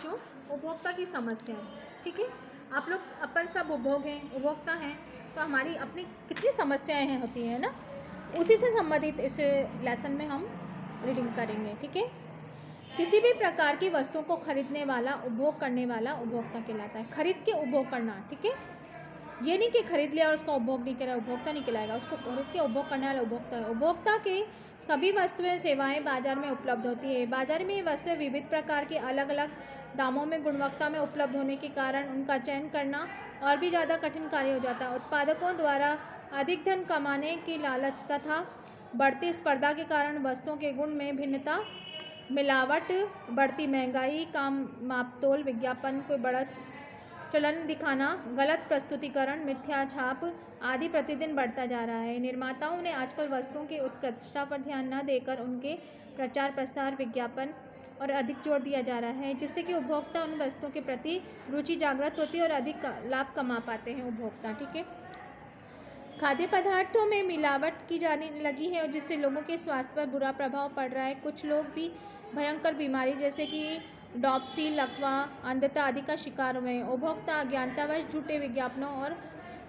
बच्चों, उपभोक्ता की समस्याएं। ठीक है, आप लोग अपन सब उपभोक्ता हैं, तो हमारी अपनी कितनी समस्याएं हैं होती हैं ना, उसी से संबंधित इस लेसन में हम रीडिंग करेंगे। ठीक है, किसी भी प्रकार की वस्तुओं को खरीदने वाला, उपभोग करने वाला उपभोक्ता कहलाता है। खरीद के उपभोग करना, ठीक है, ये नहीं कि खरीद लिया और उसका उपभोग नहीं करा, उपभोक्ता नहीं कहलाएगा। उसको खरीद के उपभोग करने वाला उपभोक्ता है। उपभोक्ता के सभी वस्तुएं सेवाएं बाजार में उपलब्ध होती है। बाजार में ये वस्तुएं विविध प्रकार के अलग अलग दामों में, गुणवत्ता में उपलब्ध होने के कारण उनका चयन करना और भी ज़्यादा कठिन कार्य हो जाता है। उत्पादकों द्वारा अधिक धन कमाने की लालच तथा बढ़ती स्पर्धा के कारण वस्तुओं के गुण में भिन्नता, मिलावट, बढ़ती महंगाई, काम मापतोल, विज्ञापन को बढ़त चलन दिखाना, गलत प्रस्तुतिकरण, मिथ्या छाप आदि प्रतिदिन बढ़ता जा रहा है। निर्माताओं ने आजकल वस्तुओं की उत्कृष्टता पर ध्यान न देकर उनके प्रचार प्रसार, विज्ञापन और अधिक जोर दिया जा रहा है, जिससे कि उपभोक्ता उन वस्तुओं के प्रति रुचि जागृत होती है और अधिक लाभ कमा पाते हैं उपभोक्ता। ठीक है, खाद्य पदार्थों में मिलावट की जाने लगी है और जिससे लोगों के स्वास्थ्य पर बुरा प्रभाव पड़ रहा है। कुछ लोग भी भयंकर बीमारी जैसे कि डॉप्सी, लकवा, अंधता आदि का शिकार हुए हैं। उपभोक्ता अज्ञानतावश झूठे विज्ञापनों और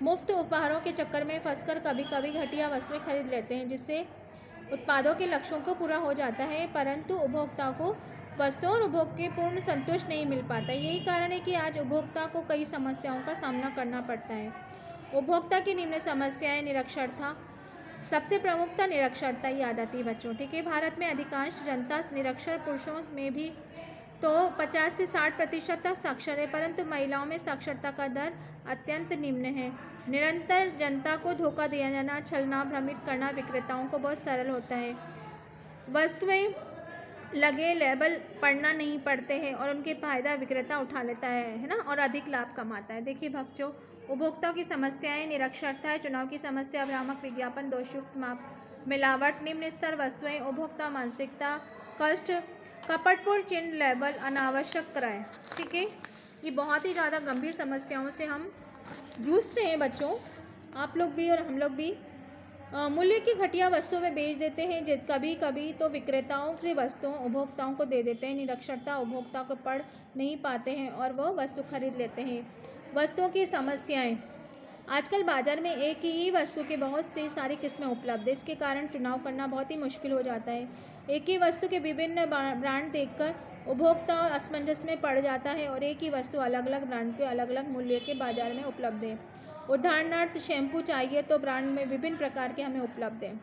मुफ्त उपहारों के चक्कर में फंसकर कभी कभी घटिया वस्तुएं खरीद लेते हैं, जिससे उत्पादों के लक्ष्यों को पूरा हो जाता है, परंतु उपभोक्ता को वस्तुओं और उपभोग के पूर्ण संतुष्ट नहीं मिल पाता। यही कारण है कि आज उपभोक्ता को कई समस्याओं का सामना करना पड़ता है। उपभोक्ता की निम्न समस्याएं। निरक्षरता, सबसे प्रमुखता निरक्षरता ही आ जाती है बच्चों। ठीक है, भारत में अधिकांश जनता निरक्षर, पुरुषों में भी तो 50 से 60% तक साक्षर है, परंतु महिलाओं में साक्षरता का दर अत्यंत निम्न है। निरंतर जनता को धोखा दिया जाना, छलना, भ्रमित करना विक्रेताओं को बहुत सरल होता है। वस्तुएं लगे लेबल पढ़ना नहीं पड़ते हैं और उनके फायदा विक्रेता उठा लेता है ना, और अधिक लाभ कमाता है। देखिए बच्चों, उपभोक्ताओं की समस्याएं। निरक्षरता है, चुनाव की समस्या, भ्रामक विज्ञापन, दोषयुक्त माप, मिलावट, निम्न स्तर वस्तुएं, उपभोक्ता मानसिकता, कष्ट, कपटपूर्ण चिन्ह, लेबल, अनावश्यक क्रय। ठीक है, ये बहुत ही ज़्यादा गंभीर समस्याओं से हम जूझते हैं बच्चों, आप लोग भी और हम लोग भी। मूल्य की घटिया वस्तुओं में बेच देते हैं, कभी कभी तो विक्रेताओं से वस्तुओं उपभोक्ताओं को दे देते हैं। निरक्षरता, उपभोक्ता को पढ़ नहीं पाते हैं और वह वस्तु खरीद लेते हैं। वस्तुओं की समस्याएं। आजकल बाजार में एक ही वस्तु के बहुत सी सारी किस्में उपलब्ध है, इसके कारण चुनाव करना बहुत ही मुश्किल हो जाता है। एक ही वस्तु के विभिन्न ब्रांड देखकर उपभोक्ता असमंजस में पड़ जाता है और एक ही वस्तु अलग अलग ब्रांड के अलग अलग मूल्य के बाजार में उपलब्ध है। उदाहरणार्थ, शैम्पू चाहिए तो ब्रांड में विभिन्न प्रकार के हमें उपलब्ध है।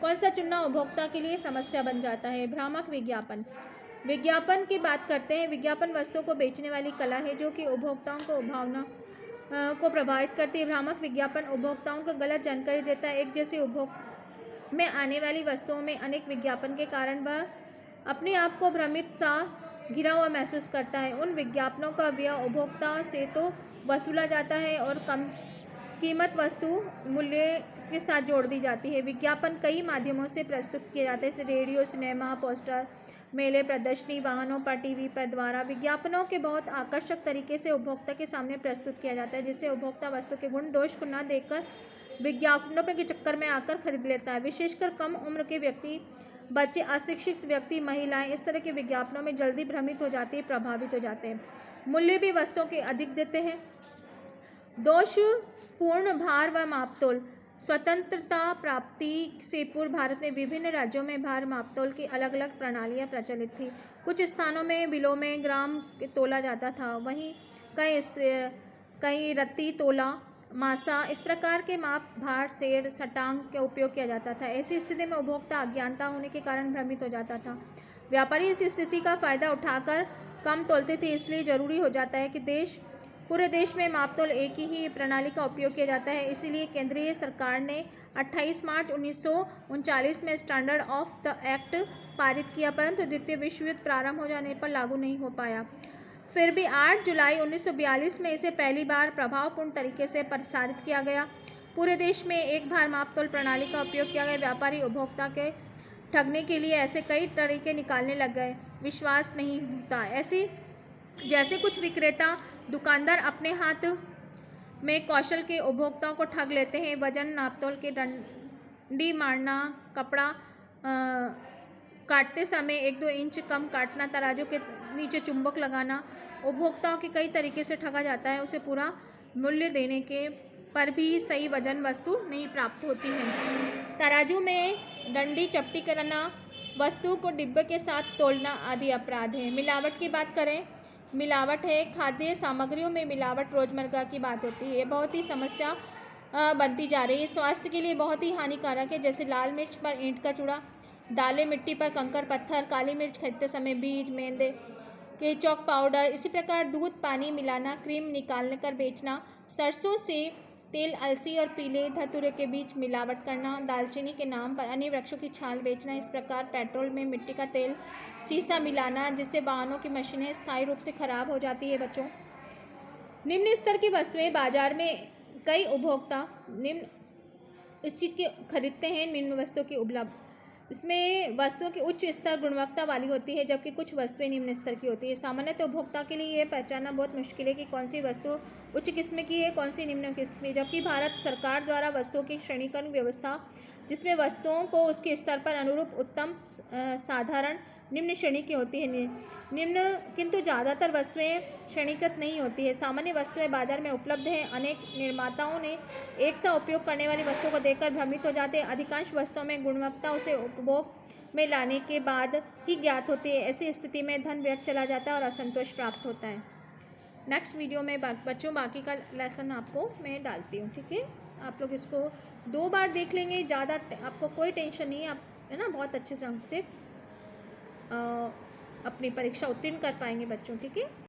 कौन सा चुनना उपभोक्ता के लिए समस्या बन जाता है। भ्रामक विज्ञापन। विज्ञापन की बात करते हैं। विज्ञापन वस्तुओं को बेचने वाली कला है जो कि उपभोक्ताओं को भावना को प्रभावित करती है। भ्रामक विज्ञापन उपभोक्ताओं को गलत जानकारी देता है। एक जैसे उपभोग में आने वाली वस्तुओं में अनेक विज्ञापन के कारण वह अपने आप को भ्रमित सा घिरा हुआ महसूस करता है। उन विज्ञापनों का व्यय उपभोक्ता से तो वसूला जाता है और कम कीमत वस्तु मूल्य के साथ जोड़ दी जाती है। विज्ञापन कई माध्यमों से प्रस्तुत किए जाते हैं, जैसे रेडियो, सिनेमा, पोस्टर, मेले, प्रदर्शनी, वाहनों पर, टीवी पर द्वारा। विज्ञापनों के बहुत आकर्षक तरीके से उपभोक्ता के सामने प्रस्तुत किया जाता है, जिससे उपभोक्ता वस्तु के गुण दोष को न देखकर विज्ञापनों के चक्कर में आकर खरीद लेता है। विशेषकर कम उम्र के व्यक्ति, बच्चे, अशिक्षित व्यक्ति, महिलाएं इस तरह के विज्ञापनों में जल्दी भ्रमित हो जाते हैं, प्रभावित हो जाते हैं। मूल्य भी वस्तुओं के अधिक देते हैं। दोषपूर्ण भार व मापतोल। स्वतंत्रता प्राप्ति से पूर्व भारत में विभिन्न राज्यों में भार मापतोल की अलग अलग प्रणालियां प्रचलित थी। कुछ स्थानों में बिलों में ग्राम तोला जाता था, वहीं कई रत्ती, तोला, मासा, इस प्रकार के माप, भार, सेर, सटांग का उपयोग किया जाता था। ऐसी स्थिति में उपभोक्ता अज्ञानता होने के कारण भ्रमित हो जाता था। व्यापारी इस स्थिति का फायदा उठाकर कम तोलते थे, इसलिए जरूरी हो जाता है कि पूरे देश में मापतोल एक ही प्रणाली का उपयोग किया जाता है। इसीलिए केंद्रीय सरकार ने 28 मार्च 1939 में स्टैंडर्ड ऑफ द एक्ट पारित किया, परंतु द्वितीय विश्व युद्ध प्रारंभ हो जाने पर लागू नहीं हो पाया। फिर भी 8 जुलाई 1942 में इसे पहली बार प्रभावपूर्ण तरीके से प्रसारित किया गया। पूरे देश में एक भार मापतोल प्रणाली का उपयोग किया गया। व्यापारी उपभोक्ता के ठगने के लिए ऐसे कई तरीके निकालने लग गए। विश्वास नहीं होता ऐसी, जैसे कुछ विक्रेता दुकानदार अपने हाथ में कौशल के उपभोक्ताओं को ठग लेते हैं। वजन नापतोल के डंडी मारना, कपड़ा काटते समय 1-2 इंच कम काटना, तराजू के नीचे चुंबक लगाना, उपभोक्ताओं के कई तरीके से ठगा जाता है, उसे पूरा मूल्य देने के पर भी सही वजन वस्तु नहीं प्राप्त होती है। तराजू में डंडी चपटी करना, वस्तु को डिब्बे के साथ तोलना आदि अपराध है। मिलावट की बात करें, मिलावट है खाद्य सामग्रियों में मिलावट रोजमर्रा की बात होती है, बहुत ही समस्या बनती जा रही है, स्वास्थ्य के लिए बहुत ही हानिकारक है। जैसे लाल मिर्च पर ईंट का चूड़ा, दालें मिट्टी पर कंकड़ पत्थर, काली मिर्च खरीदते समय बीज मेंदे के चौक पाउडर, इसी प्रकार दूध पानी मिलाना, क्रीम निकाल कर बेचना, सरसों से तेल अलसी और पीले धतूरे के बीच मिलावट करना, दालचीनी के नाम पर अन्य वृक्षों की छाल बेचना, इस प्रकार पेट्रोल में मिट्टी का तेल सीसा मिलाना, जिससे वाहनों की मशीनें स्थायी रूप से खराब हो जाती है। बच्चों, निम्न स्तर की वस्तुएं बाजार में कई उपभोक्ता निम्न इस चीज़ की खरीदते हैं, निम्न वस्तुओं की उपलब्ध, इसमें वस्तुओं की उच्च स्तर गुणवत्ता वाली होती है, जबकि कुछ वस्तुएं निम्न स्तर की होती है। सामान्यतः उपभोक्ता के लिए यह पहचानना बहुत मुश्किल है कि कौन सी वस्तु उच्च किस्म की है, कौन सी निम्न किस्म की, जबकि भारत सरकार द्वारा वस्तुओं की श्रेणीकरण व्यवस्था, जिसमें वस्तुओं को उसके स्तर पर अनुरूप उत्तम, साधारण, निम्न श्रेणी की होती है। निम्न किंतु ज़्यादातर वस्तुएं श्रेणीकृत नहीं होती है। सामान्य वस्तुएं बाजार में उपलब्ध हैं। अनेक निर्माताओं ने एक सा उपयोग करने वाली वस्तुओं को देखकर भ्रमित हो जाते हैं। अधिकांश वस्तुओं में गुणवत्ता उसे उपभोग में लाने के बाद ही ज्ञात होती है। ऐसी स्थिति में धन व्यर्थ चला जाता है और असंतोष प्राप्त होता है। नेक्स्ट वीडियो में बच्चों बाकी का लेसन आपको मैं डालती हूँ, ठीक है। आप लोग इसको 2 बार देख लेंगे, ज़्यादा आपको कोई टेंशन नहीं है, आप है ना बहुत अच्छे ढंग से अपनी परीक्षा उत्तीर्ण कर पाएंगे बच्चों, ठीक है।